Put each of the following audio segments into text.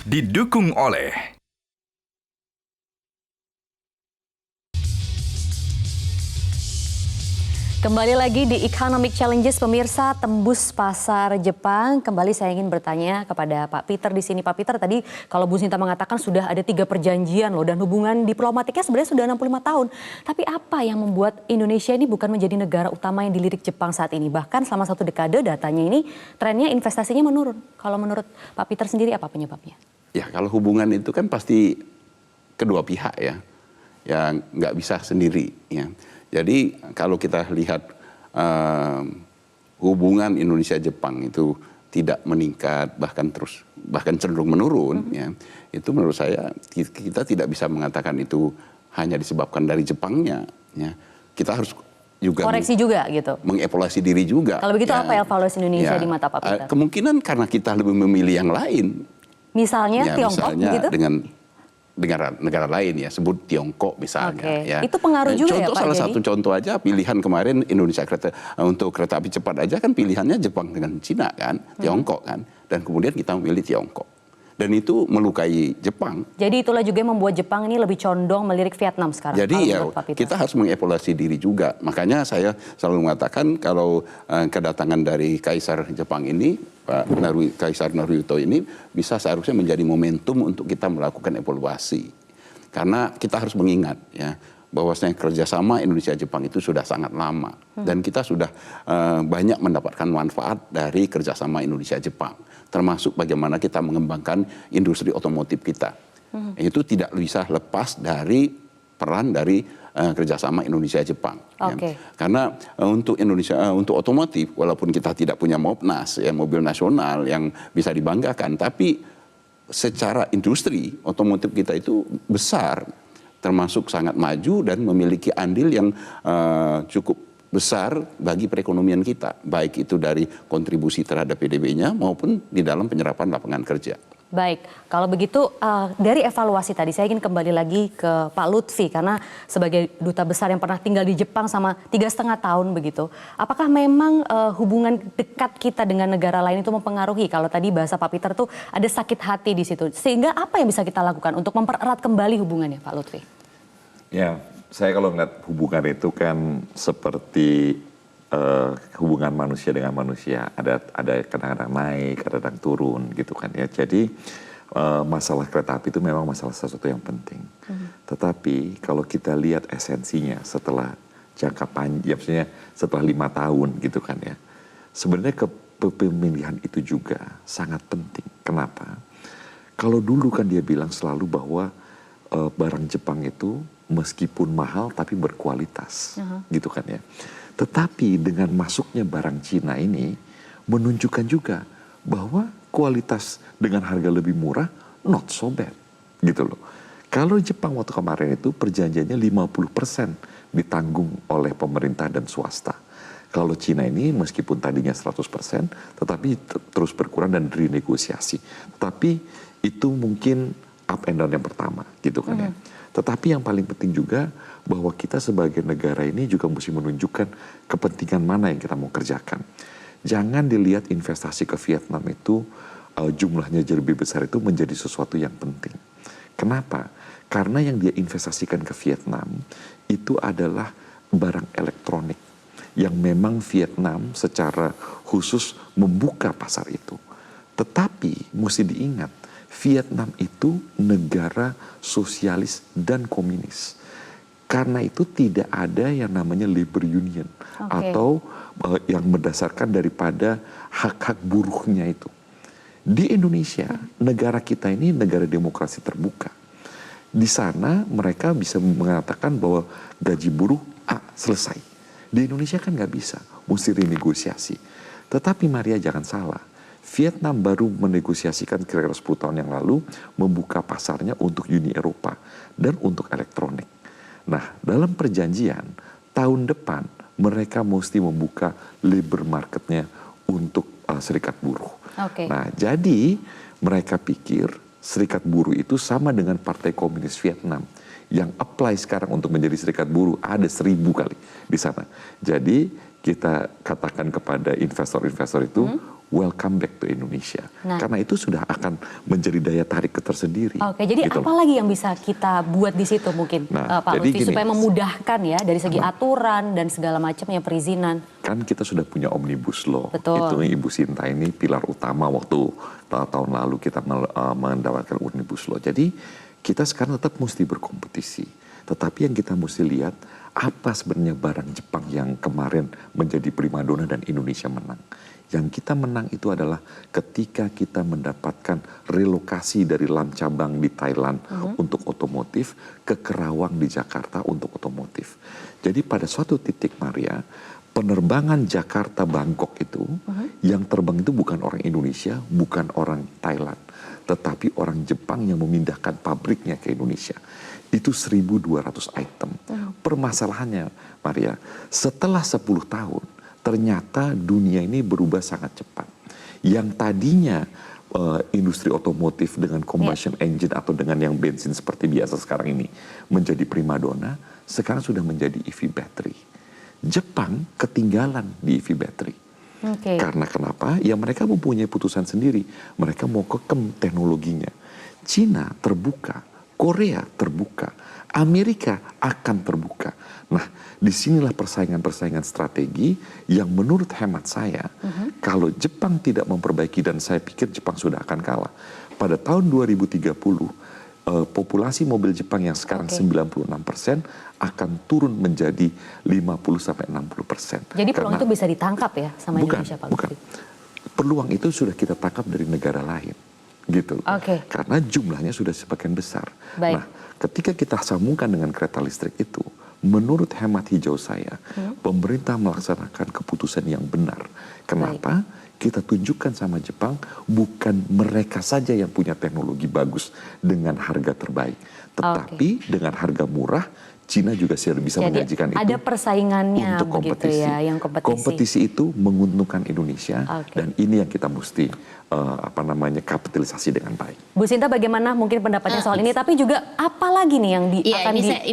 didukung oleh Kembali lagi di Economic Challenges, pemirsa, tembus pasar Jepang. Kembali saya ingin bertanya kepada Pak Peter di sini. Pak Peter, tadi kalau Bu Sinta mengatakan sudah ada 3 perjanjian loh, dan hubungan diplomatiknya sebenarnya sudah 65 tahun. Tapi apa yang membuat Indonesia ini bukan menjadi negara utama yang dilirik Jepang saat ini? Bahkan selama 1 dekade datanya ini trennya investasinya menurun. Kalau menurut Pak Peter sendiri apa penyebabnya? Ya, kalau hubungan itu kan pasti kedua pihak ya, yang nggak bisa sendiri ya. Jadi kalau kita lihat hubungan Indonesia-Jepang itu tidak meningkat, bahkan cenderung menurun ya, itu menurut saya kita tidak bisa mengatakan itu hanya disebabkan dari Jepangnya ya. Kita harus juga koreksi juga gitu, mengevaluasi diri juga. Kalau begitu ya. apa evaluasi Indonesia di mata Pak Peter? Kemungkinan karena kita lebih memilih yang lain. Misalnya Tiongkok misalnya gitu? dengan negara lain ya, sebut Tiongkok misalnya. Oke. Ya. Itu pengaruh juga contoh, ya Pak? Salah satu contoh aja pilihan kemarin Indonesia untuk kereta api cepat aja kan pilihannya Jepang dengan Cina kan, Tiongkok kan. Dan kemudian kita memilih Tiongkok. Dan itu melukai Jepang. Jadi itulah juga yang membuat Jepang ini lebih condong melirik Vietnam sekarang. Jadi ya kita harus mengevaluasi diri juga. Makanya saya selalu mengatakan kalau kedatangan dari Kaisar Jepang ini, Kaisar Naruhito ini bisa seharusnya menjadi momentum untuk kita melakukan evaluasi. Karena kita harus mengingat ya bahwasanya kerjasama Indonesia-Jepang itu sudah sangat lama. Dan kita sudah banyak mendapatkan manfaat dari kerjasama Indonesia-Jepang. Termasuk bagaimana kita mengembangkan industri otomotif kita. Itu tidak bisa lepas dari peran dari kerjasama Indonesia-Jepang. Okay. Ya. Karena untuk Indonesia, untuk otomotif, walaupun kita tidak punya Mopnas, ya, mobil nasional yang bisa dibanggakan, tapi secara industri otomotif kita itu besar, termasuk sangat maju dan memiliki andil yang cukup besar bagi perekonomian kita, baik itu dari kontribusi terhadap PDB-nya maupun di dalam penyerapan lapangan kerja. Baik, kalau begitu dari evaluasi tadi saya ingin kembali lagi ke Pak Lutfi, karena sebagai duta besar yang pernah tinggal di Jepang sama 3,5 tahun begitu, apakah memang hubungan dekat kita dengan negara lain itu mempengaruhi? Kalau tadi bahasa Pak Peter tuh ada sakit hati di situ, sehingga apa yang bisa kita lakukan untuk mempererat kembali hubungannya, Pak Lutfi? Ya, saya kalau ngeliat hubungan itu kan seperti hubungan manusia dengan manusia, ada kadang-kadang naik, kadang-kadang turun gitu kan ya. Jadi masalah kereta api itu memang masalah sesuatu yang penting. Tetapi kalau kita lihat esensinya setelah jangka panjang, maksudnya setelah 5 tahun gitu kan ya, sebenarnya kepemilihan itu juga sangat penting. Kenapa? Kalau dulu kan dia bilang selalu bahwa barang Jepang itu meskipun mahal tapi berkualitas, gitu kan ya. Tetapi dengan masuknya barang Cina ini menunjukkan juga bahwa kualitas dengan harga lebih murah not so bad, gitu loh. Kalau Jepang waktu kemarin itu perjanjiannya 50% ditanggung oleh pemerintah dan swasta. Kalau Cina ini meskipun tadinya 100%, tetapi terus berkurang dan renegosiasi. Tetapi itu mungkin up and down yang pertama, gitu kan ya. Tetapi yang paling penting juga bahwa kita sebagai negara ini juga mesti menunjukkan kepentingan mana yang kita mau kerjakan. Jangan dilihat investasi ke Vietnam itu jumlahnya jadi lebih besar itu menjadi sesuatu yang penting. Kenapa? Karena yang dia investasikan ke Vietnam itu adalah barang elektronik yang memang Vietnam secara khusus membuka pasar itu. Tetapi mesti diingat, Vietnam itu negara sosialis dan komunis. Karena itu tidak ada yang namanya labor union atau yang berdasarkan daripada hak-hak buruhnya itu. Di Indonesia, negara kita ini negara demokrasi terbuka. Di sana mereka bisa mengatakan bahwa gaji buruh selesai. Di Indonesia kan nggak bisa, mesti renegosiasi. Tetapi Maria jangan salah. Vietnam baru menegosiasikan kira-kira 10 tahun yang lalu membuka pasarnya untuk Uni Eropa dan untuk elektronik. Nah, dalam perjanjian tahun depan mereka mesti membuka labor marketnya untuk serikat buruh. Nah, jadi mereka pikir serikat buruh itu sama dengan Partai Komunis Vietnam yang apply sekarang untuk menjadi serikat buruh ada 1000 kali di sana. Jadi kita katakan kepada investor-investor itu welcome back to Indonesia. Nah. Karena itu sudah akan menjadi daya tarik tersendiri. Oke, jadi gitu apa loh. lagi yang bisa kita buat di situ mungkin, Nah, Pak jadi Lutfi, gini, supaya memudahkan ya dari segi aturan dan segala macamnya perizinan. Kan kita sudah punya Omnibus Law. Betul. Itu Ibu Sinta ini pilar utama waktu tahun lalu kita mendapatkan Omnibus Law. Jadi kita sekarang tetap mesti berkompetisi. Tetapi yang kita mesti lihat apa sebenarnya barang Jepang yang kemarin menjadi primadona dan Indonesia menang. Yang kita menang itu adalah ketika kita mendapatkan relokasi dari LAM cabang di Thailand untuk otomotif ke Kerawang di Jakarta untuk otomotif. Jadi pada suatu titik Maria, penerbangan Jakarta Bangkok itu yang terbang itu bukan orang Indonesia, bukan orang Thailand, tetapi orang Jepang yang memindahkan pabriknya ke Indonesia. Itu 1.200 item. Permasalahannya Maria, setelah 10 tahun ternyata dunia ini berubah sangat cepat. Yang tadinya industri otomotif dengan combustion engine atau dengan yang bensin seperti biasa sekarang ini menjadi primadona, sekarang sudah menjadi EV battery. Jepang ketinggalan di EV battery. Karena kenapa? Ya mereka mempunyai putusan sendiri. Mereka mau kekem teknologinya. Cina terbuka, Korea terbuka, Amerika akan terbuka. Nah, disinilah persaingan-persaingan strategi yang menurut hemat saya, kalau Jepang tidak memperbaiki, dan saya pikir Jepang sudah akan kalah. Pada tahun 2030, populasi mobil Jepang yang sekarang 96% akan turun menjadi 50-60%. Jadi peluang itu bisa ditangkap ya sama Indonesia, Pak Bukan. Lutfi? Peluang itu sudah kita tangkap dari negara lain. Gitu. Karena jumlahnya sudah sebagian besar. Baik. Nah, ketika kita sambungkan dengan kereta listrik itu, menurut hemat hijau saya, pemerintah melaksanakan keputusan yang benar. Kenapa? Kita tunjukkan sama Jepang, bukan mereka saja yang punya teknologi bagus dengan harga terbaik. Tetapi dengan harga murah, Cina juga bisa menyajikan itu. Ada persaingannya untuk begitu kompetisi. ya, yang kompetisi. Kompetisi itu menguntungkan Indonesia, dan ini yang kita mesti kapitalisasi dengan baik. Bu Sinta, bagaimana mungkin pendapatnya soal ini, tapi juga apa lagi nih yang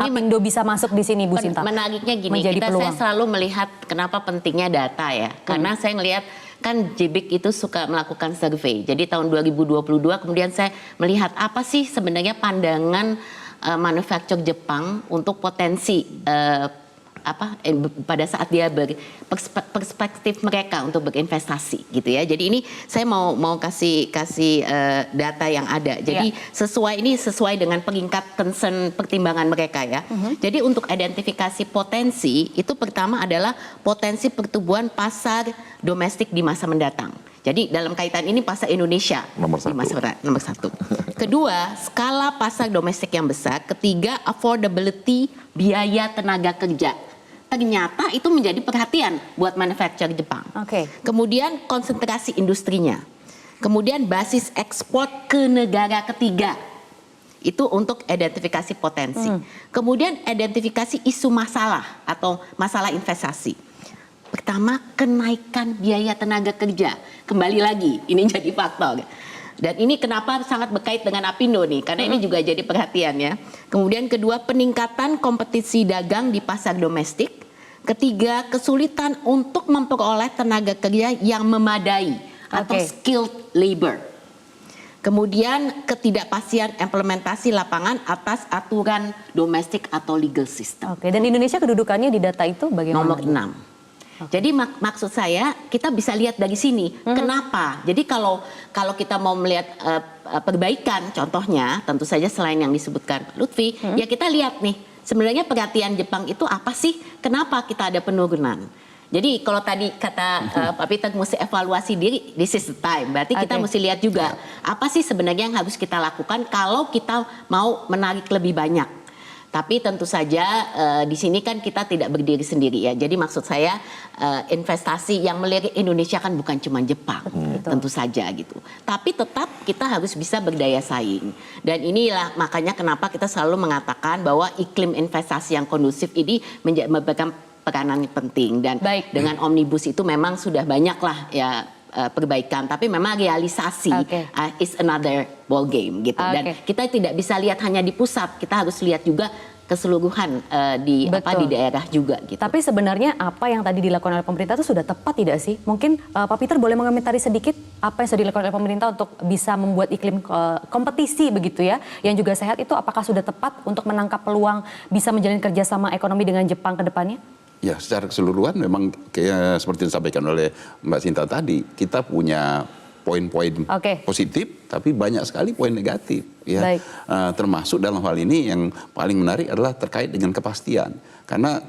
Apindo bisa masuk di sini, Bu Sinta? Menariknya gini, saya selalu melihat kenapa pentingnya data ya, karena saya ngelihat kan JBIC itu suka melakukan survei. Jadi tahun 2022 kemudian saya melihat apa sih sebenarnya pandangan manufaktur Jepang untuk potensi pada saat dia perspektif mereka untuk berinvestasi gitu ya. Jadi ini saya mau kasih data yang ada. Jadi sesuai dengan peringkat concern pertimbangan mereka ya. Jadi untuk identifikasi potensi itu pertama adalah potensi pertumbuhan pasar domestik di masa mendatang. Jadi dalam kaitan ini pasar Indonesia nomor satu. Kedua, skala pasar domestik yang besar. Ketiga, affordability biaya tenaga kerja. Ternyata itu menjadi perhatian buat manufaktur Jepang. Kemudian konsentrasi industrinya. Kemudian basis ekspor ke negara ketiga. Itu untuk identifikasi potensi. Kemudian identifikasi isu masalah atau masalah investasi. Pertama, kenaikan biaya tenaga kerja. Kembali lagi, ini jadi faktor. Dan ini kenapa sangat berkait dengan Apindo nih, karena ini juga jadi perhatian ya. Kemudian kedua, peningkatan kompetisi dagang di pasar domestik. Ketiga, kesulitan untuk memperoleh tenaga kerja yang memadai atau skilled labor. Kemudian ketidakpastian implementasi lapangan atas aturan domestik atau legal system. Dan Indonesia kedudukannya di data itu bagaimana? Nomor 6. Jadi maksud saya kita bisa lihat dari sini kenapa. Jadi kalau kita mau melihat perbaikan, contohnya tentu saja selain yang disebutkan Lutfi, ya kita lihat nih sebenarnya perhatian Jepang itu apa sih? Kenapa kita ada penurunan? Jadi kalau tadi kata Pak Peter mesti evaluasi diri, this is the time. Berarti kita mesti lihat juga apa sih sebenarnya yang harus kita lakukan kalau kita mau menarik lebih banyak. Tapi tentu saja di sini kan kita tidak berdiri sendiri ya. Jadi maksud saya investasi yang melirik Indonesia kan bukan cuma Jepang, tentu saja gitu. Tapi tetap kita harus bisa berdaya saing. Dan inilah makanya kenapa kita selalu mengatakan bahwa iklim investasi yang kondusif ini memegang peranan penting. Dan dengan Omnibus itu memang sudah banyak lah ya perbaikan, tapi memang realisasi is another ball game gitu. Dan kita tidak bisa lihat hanya di pusat, kita harus lihat juga keseluruhan di Betul. daerah juga gitu. Tapi sebenarnya apa yang tadi dilakukan oleh pemerintah itu sudah tepat tidak sih? Mungkin Pak Peter boleh mengomentari sedikit apa yang sudah dilakukan oleh pemerintah untuk bisa membuat iklim kompetisi begitu ya, yang juga sehat itu apakah sudah tepat untuk menangkap peluang bisa menjalin kerjasama ekonomi dengan Jepang ke depannya? Ya, secara keseluruhan memang kayak seperti disampaikan oleh Mbak Sinta tadi, kita punya poin-poin positif, tapi banyak sekali poin negatif. Ya, Baik. Termasuk dalam hal ini yang paling menarik adalah terkait dengan kepastian, karena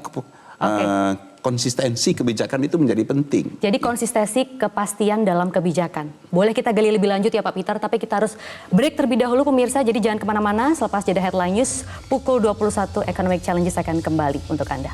konsistensi kebijakan itu menjadi penting. Jadi konsistensi kepastian dalam kebijakan. Boleh kita gali lebih lanjut ya Pak Peter, tapi kita harus break terlebih dahulu pemirsa, jadi jangan kemana-mana. Selepas jeda Headline News, pukul 21 Economic Challenges akan kembali untuk Anda.